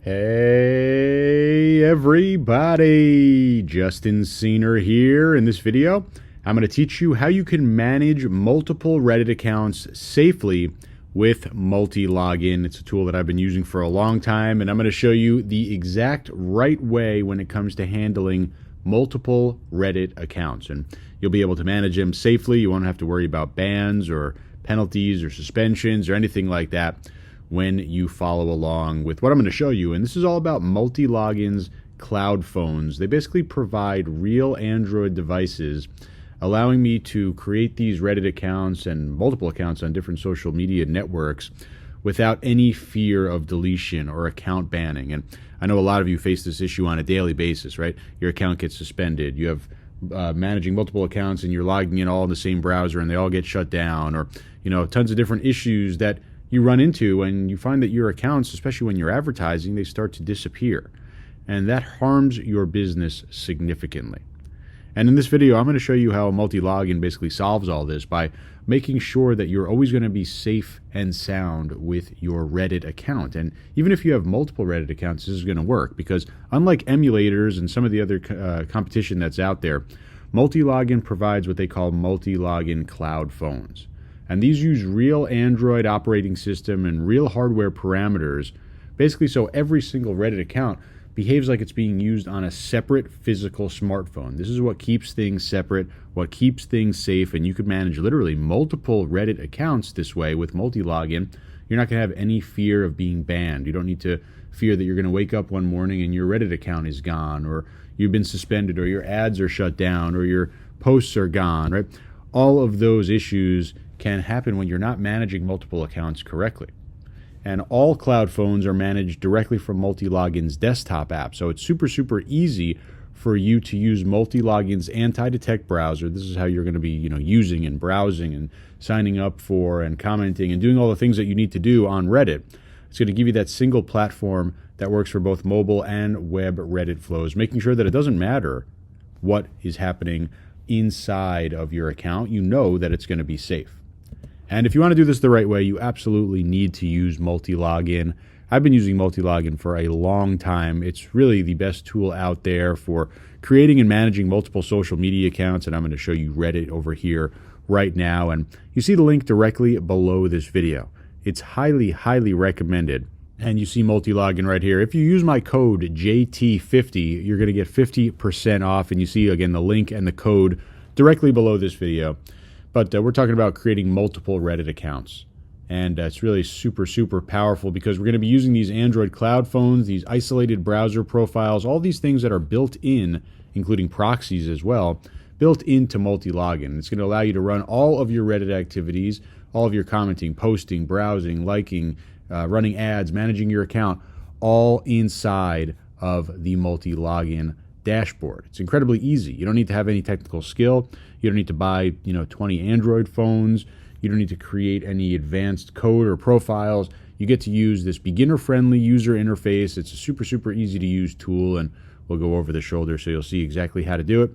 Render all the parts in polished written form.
Hey everybody, Justin Cena here. In this video, I'm going to teach you how you can manage multiple Reddit accounts safely with Multilogin. It's a tool that I've been using for a long time, and I'm going to show you the exact right way when it comes to handling multiple Reddit accounts. And you'll be able to manage them safely. You won't have to worry about bans or penalties or suspensions or anything like that when you follow along with what I'm going to show you. And this is all about Multilogin's cloud phones. They basically provide real Android devices, allowing me to create these Reddit accounts and multiple accounts on different social media networks without any fear of deletion or account banning. And I know a lot of you face this issue on a daily basis, right? Your account gets suspended. You have managing multiple accounts and you're logging in all in the same browser and they all get shut down, or tons of different issues that you run into, and you find that your accounts, especially when you're advertising, they start to disappear. And that harms your business significantly. And in this video, I'm going to show you how Multilogin basically solves all this by making sure that you're always going to be safe and sound with your Reddit account. And even if you have multiple Reddit accounts, this is going to work, because unlike emulators and some of the other competition that's out there, Multilogin provides what they call Multilogin cloud phones. And these use real Android operating system and real hardware parameters, basically so every single Reddit account behaves like it's being used on a separate physical smartphone. This is what keeps things separate, what keeps things safe, and you could manage literally multiple Reddit accounts this way with Multilogin. You're not going to have any fear of being banned. You don't need to fear that you're going to wake up one morning and your Reddit account is gone, or you've been suspended, or your ads are shut down, or your posts are gone, right? All of those issues can happen when you're not managing multiple accounts correctly. And all cloud phones are managed directly from Multilogin's desktop app. So it's super easy for you to use Multilogin's antidetect browser. This is how you're going to be, using and browsing and signing up for and commenting and doing all the things that you need to do on Reddit. It's going to give you that single platform that works for both mobile and web Reddit flows, making sure that it doesn't matter what is happening inside of your account. You know that it's going to be safe. And if you want to do this the right way, you absolutely need to use Multilogin. I've been using Multilogin for a long time. It's really the best tool out there for creating and managing multiple social media accounts, and I'm going to show you Reddit over here right now. And you see the link directly below this video. It's highly recommended. And you see Multilogin right here. If you use my code JT50, you're going to get 50% off. And you see, again, the link and the code directly below this video. But we're talking about creating multiple Reddit accounts. And it's really super powerful, because we're going to be using these Android cloud phones, these isolated browser profiles, all these things that are built in, including proxies as well, built into Multilogin. It's going to allow you to run all of your Reddit activities, all of your commenting, posting, browsing, liking, running ads, managing your account, all inside of the Multilogin dashboard. It's incredibly easy. You don't need to have any technical skill. You don't need to buy 20 Android phones. You don't need to create any advanced code or profiles. You get to use this beginner-friendly user interface. It's a super easy to use tool, and we'll go over the shoulder so you'll see exactly how to do it.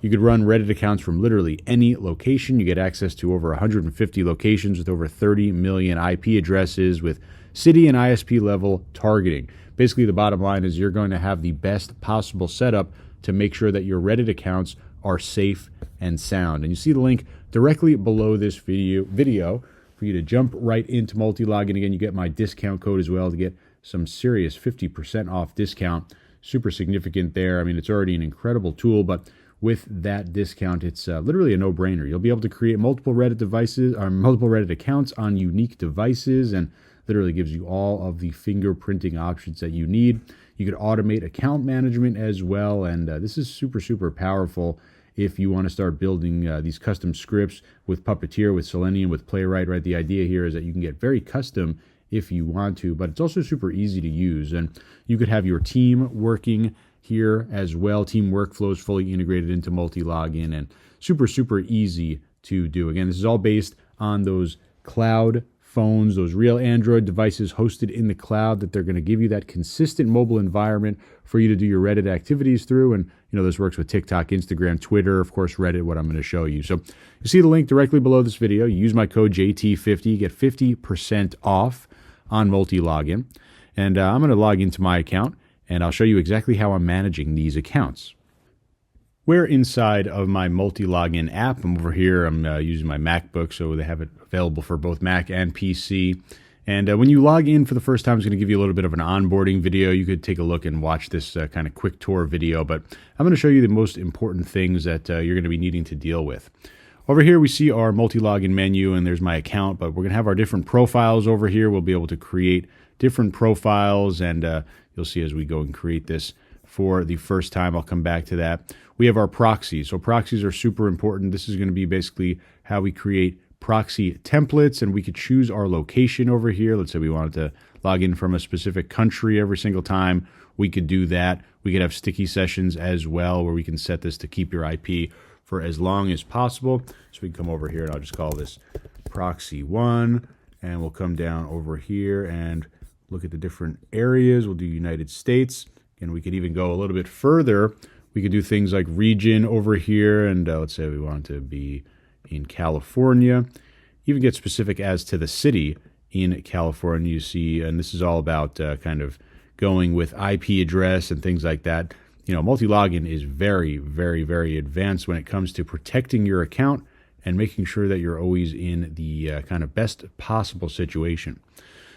You could run Reddit accounts from literally any location. You get access to over 150 locations with over 30 million IP addresses with city and ISP level targeting. Basically, the bottom line is you're going to have the best possible setup to make sure that your Reddit accounts are safe and sound. And you see the link directly below this video for you to jump right into Multilogin. Again, you get my discount code as well to get some serious 50% off discount. Super significant there. I mean, it's already an incredible tool, but with that discount, it's literally a no-brainer. You'll be able to create multiple Reddit devices or multiple Reddit accounts on unique devices, and literally gives you all of the fingerprinting options that you need. You could automate account management as well, and this is super powerful if you want to start building these custom scripts with Puppeteer, with Selenium, with Playwright, right? The idea here is that you can get very custom if you want to, but it's also super easy to use. And you could have your team working here as well. Team workflows fully integrated into Multilogin, and super easy to do. Again, this is all based on those cloud phones, those real Android devices hosted in the cloud, that they're going to give you that consistent mobile environment for you to do your Reddit activities through. And this works with TikTok, Instagram, Twitter, of course, Reddit, what I'm going to show you. So you see the link directly below this video. You use my code JT50, you get 50% off on Multilogin. And I'm going to log into my account, and I'll show you exactly how I'm managing these accounts. We're inside of my Multilogin app. I'm over here. I'm using my MacBook, so they have it available for both Mac and PC. And when you log in for the first time, it's going to give you a little bit of an onboarding video. You could take a look and watch this kind of quick tour video, but I'm going to show you the most important things that you're going to be needing to deal with. Over here, we see our Multilogin menu, and there's my account, but we're going to have our different profiles over here. We'll be able to create different profiles, and you'll see as we go and create this for the first time. I'll come back to that. We have our proxies. So proxies are super important. This is going to be basically how we create proxy templates, and we could choose our location over here. Let's say we wanted to log in from a specific country every single time. We could do that. We could have sticky sessions as well, where we can set this to keep your IP for as long as possible. So we can come over here, and I'll just call this proxy 1, and we'll come down over here and look at the different areas. We'll do United States, and we could even go a little bit further. We could do things like region over here, and let's say we want to be in California. Even get specific as to the city in California, you see, and this is all about kind of going with IP address and things like that. You know, Multilogin is very, very, very advanced when it comes to protecting your account and making sure that you're always in the kind of best possible situation.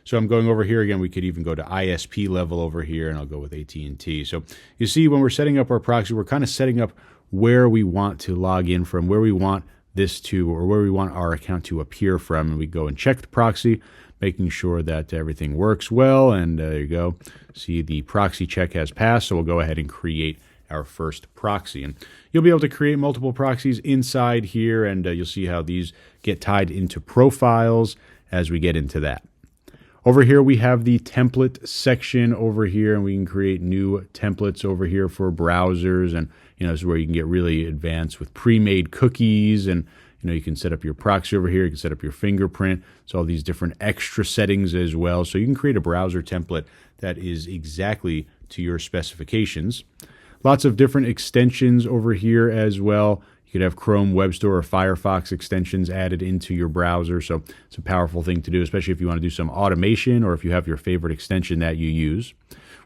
So I'm going over here again. We could even go to ISP level over here, and I'll go with AT&T. So you see, when we're setting up our proxy, we're kind of setting up where we want to log in from, where we want this to, or where we want our account to appear from. And we go and check the proxy, making sure that everything works well. And there you go. See, the proxy check has passed. So we'll go ahead and create our first proxy. And you'll be able to create multiple proxies inside here, and you'll see how these get tied into profiles as we get into that. Over here, we have the template section over here, and we can create new templates over here for browsers. And, this is where you can get really advanced with pre-made cookies, and, you can set up your proxy over here. You can set up your fingerprint. So all these different extra settings as well. So you can create a browser template that is exactly to your specifications. Lots of different extensions over here as well. You could have Chrome Web Store or Firefox extensions added into your browser. So it's a powerful thing to do, especially if you want to do some automation or if you have your favorite extension that you use.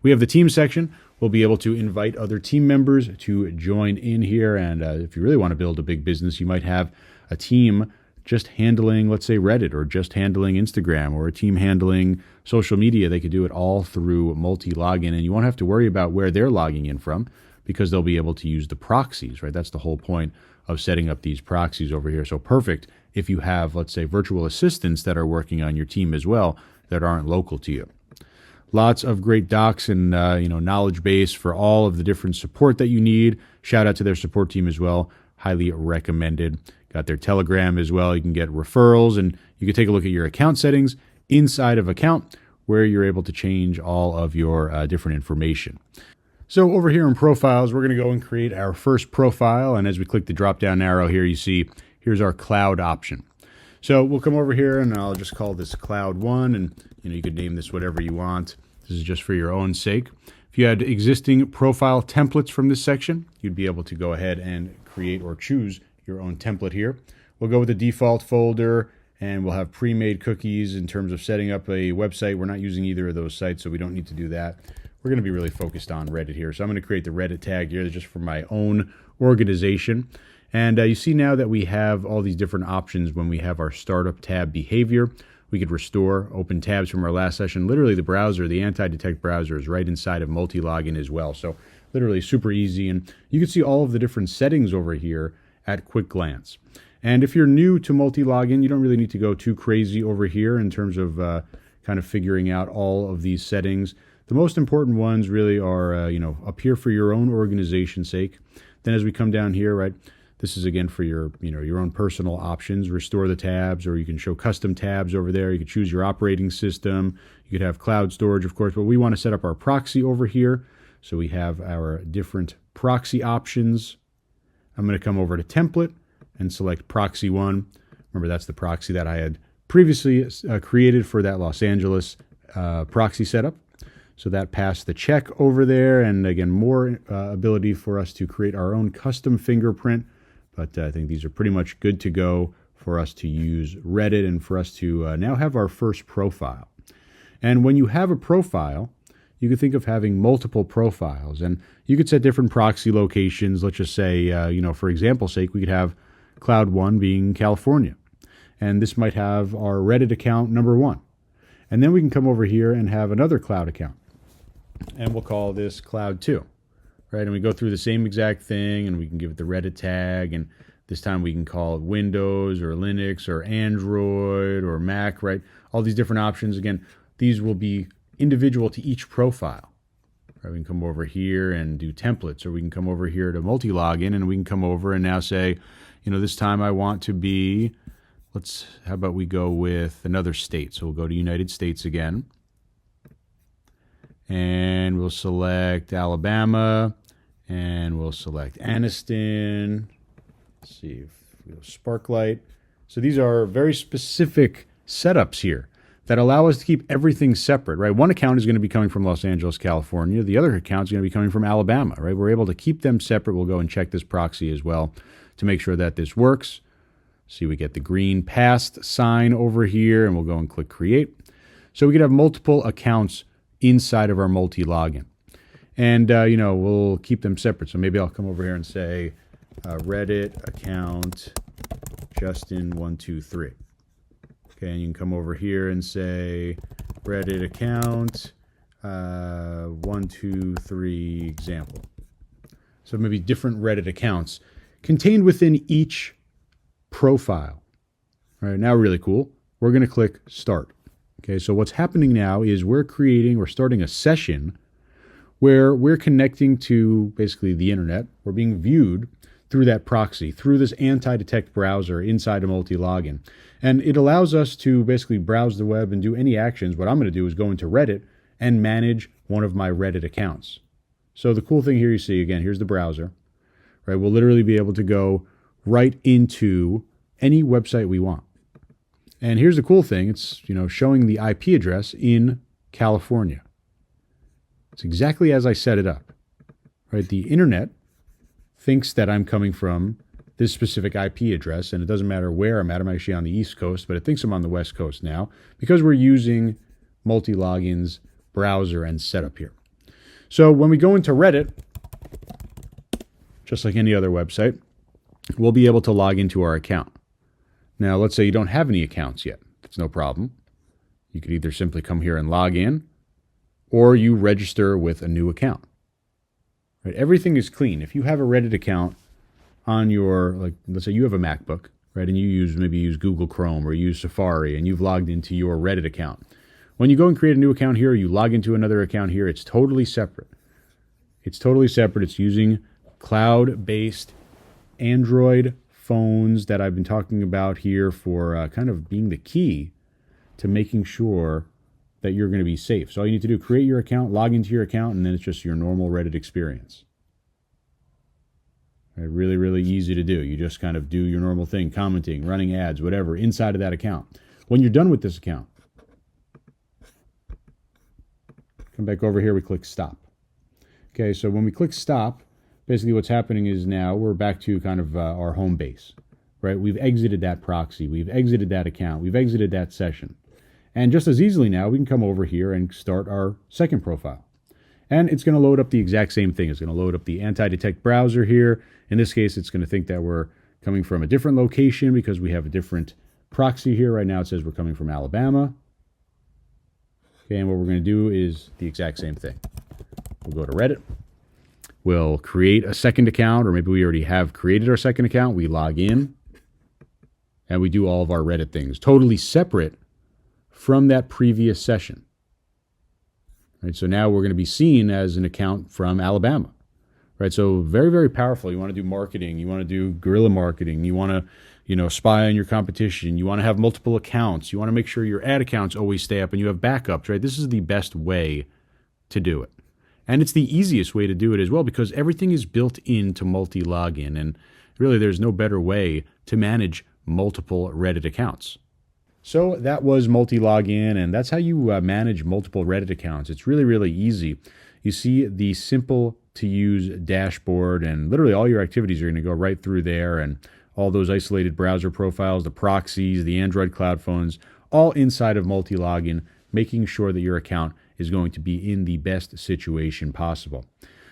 We have the team section. We'll be able to invite other team members to join in here. And if you really want to build a big business, you might have a team just handling, let's say, Reddit, or just handling Instagram, or a team handling social media. They could do it all through Multilogin, and you won't have to worry about where they're logging in from, because they'll be able to use the proxies, right? That's the whole point of setting up these proxies over here. So perfect if you have, let's say, virtual assistants that are working on your team as well that aren't local to you. Lots of great docs and knowledge base for all of the different support that you need. Shout out to their support team as well. Highly recommended. Got their Telegram as well. You can get referrals, and you can take a look at your account settings inside of account, where you're able to change all of your different information. So over here in profiles, we're going to go and create our first profile. And as we click the drop down arrow here, you see here's our cloud option. So we'll come over here, and I'll just call this cloud 1. And you could name this whatever you want. This is just for your own sake. If you had existing profile templates from this section, you'd be able to go ahead and create or choose your own template here. We'll go with the default folder, and we'll have pre-made cookies in terms of setting up a website. We're not using either of those sites, so we don't need to do that. We're going to be really focused on Reddit here. So I'm going to create the Reddit tag here just for my own organization. And you see now that we have all these different options when we have our startup tab behavior. We could restore open tabs from our last session. Literally the browser, the antidetect browser, is right inside of Multilogin as well. So literally super easy. And you can see all of the different settings over here at quick glance. And if you're new to Multilogin, you don't really need to go too crazy over here in terms of kind of figuring out all of these settings. The most important ones really are, up here for your own organization's sake. Then as we come down here, right, this is again for your own personal options. Restore the tabs, or you can show custom tabs over there. You can choose your operating system. You could have cloud storage, of course, but we want to set up our proxy over here. So we have our different proxy options. I'm going to come over to template and select proxy 1. Remember, that's the proxy that I had previously created for that Los Angeles proxy setup. So that passed the check over there, and again, more ability for us to create our own custom fingerprint. But I think these are pretty much good to go for us to use Reddit and for us to now have our first profile. And when you have a profile, you could think of having multiple profiles, and you could set different proxy locations. Let's just say, for example's sake, we could have Cloud 1 being California, and this might have our Reddit account number 1. And then we can come over here and have another cloud account, and we'll call this Cloud 2, right? And we go through the same exact thing, and we can give it the Reddit tag, and this time we can call it Windows or Linux or Android or Mac, right? All these different options. Again, these will be individual to each profile. Right? We can come over here and do templates, or we can come over here to Multilogin, and we can come over and now say, this time I want to be, how about we go with another state? So we'll go to United States again, and we'll select Alabama, and we'll select Anniston. Let's see if we go Sparklight. So these are very specific setups here that allow us to keep everything separate, right? One account is going to be coming from Los Angeles, California. The other account is going to be coming from Alabama, right? We're able to keep them separate. We'll go and check this proxy as well to make sure that this works. See, we get the green passed sign over here, and we'll go and click create. So we could have multiple accounts inside of our multi-login. And, we'll keep them separate. So maybe I'll come over here and say Reddit account Justin123. Okay, and you can come over here and say Reddit account 123 example. So maybe different Reddit accounts contained within each profile. All right, now really cool. We're going to click start. Okay, so what's happening now is we're starting a session where we're connecting to basically the internet. We're being viewed through that proxy, through this antidetect browser inside a Multilogin. And it allows us to basically browse the web and do any actions. What I'm going to do is go into Reddit and manage one of my Reddit accounts. So the cool thing here you see, again, here's the browser, right? We'll literally be able to go right into any website we want. And here's the cool thing. It's, showing the IP address in California. It's exactly as I set it up, right? The internet thinks that I'm coming from this specific IP address, and it doesn't matter where I'm at. I'm actually on the East Coast, but it thinks I'm on the West Coast now because we're using Multilogin's browser and setup here. So when we go into Reddit, just like any other website, we'll be able to log into our account. Now, let's say you don't have any accounts yet. That's no problem. You could either simply come here and log in, or you register with a new account. Right? Everything is clean. If you have a Reddit account on your, let's say you have a MacBook, right, and you maybe use Google Chrome or use Safari, and you've logged into your Reddit account. When you go and create a new account here, you log into another account here, it's totally separate. It's totally separate. It's using cloud-based Android phones that I've been talking about here for kind of being the key to making sure that you're going to be safe. So all you need to do, create your account, log into your account, and then it's just your normal Reddit experience. Right, really, really easy to do. You just kind of do your normal thing, commenting, running ads, whatever, inside of that account. When you're done with this account, come back over here, we click stop. Okay, so when we click stop, basically what's happening is now we're back to kind of our home base, right? We've exited that proxy. We've exited that account. We've exited that session. And just as easily now, we can come over here and start our second profile. And it's going to load up the exact same thing. It's going to load up the antidetect browser here. In this case, it's going to think that we're coming from a different location because we have a different proxy here. Right now it says we're coming from Alabama. Okay, and what we're going to do is the exact same thing. We'll go to Reddit. We'll create a second account, or maybe we already have created our second account. We log in, and we do all of our Reddit things, totally separate from that previous session. Right, so now we're going to be seen as an account from Alabama. Right, so very, very powerful. You want to do marketing. You want to do guerrilla marketing. You want to, spy on your competition. You want to have multiple accounts. You want to make sure your ad accounts always stay up and you have backups. Right, this is the best way to do it. And it's the easiest way to do it as well because everything is built into Multilogin, and really there's no better way to manage multiple Reddit accounts. So that was Multilogin, and that's how you manage multiple Reddit accounts. It's really, really easy. You see the simple to use dashboard, and literally all your activities are going to go right through there, and all those isolated browser profiles, the proxies, the Android cloud phones, all inside of Multilogin. making sure that your account is going to be in the best situation possible.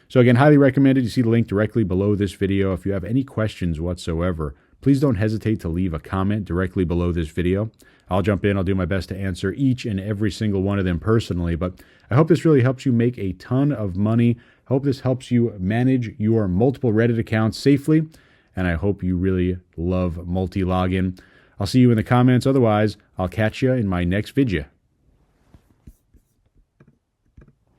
So again, highly recommended. You see the link directly below this video. If you have any questions whatsoever, please don't hesitate to leave a comment directly below this video. I'll jump in. I'll do my best to answer each and every single one of them personally. But I hope this really helps you make a ton of money. I hope this helps you manage your multiple Reddit accounts safely. And I hope you really love Multilogin. I'll see you in the comments. Otherwise, I'll catch you in my next video.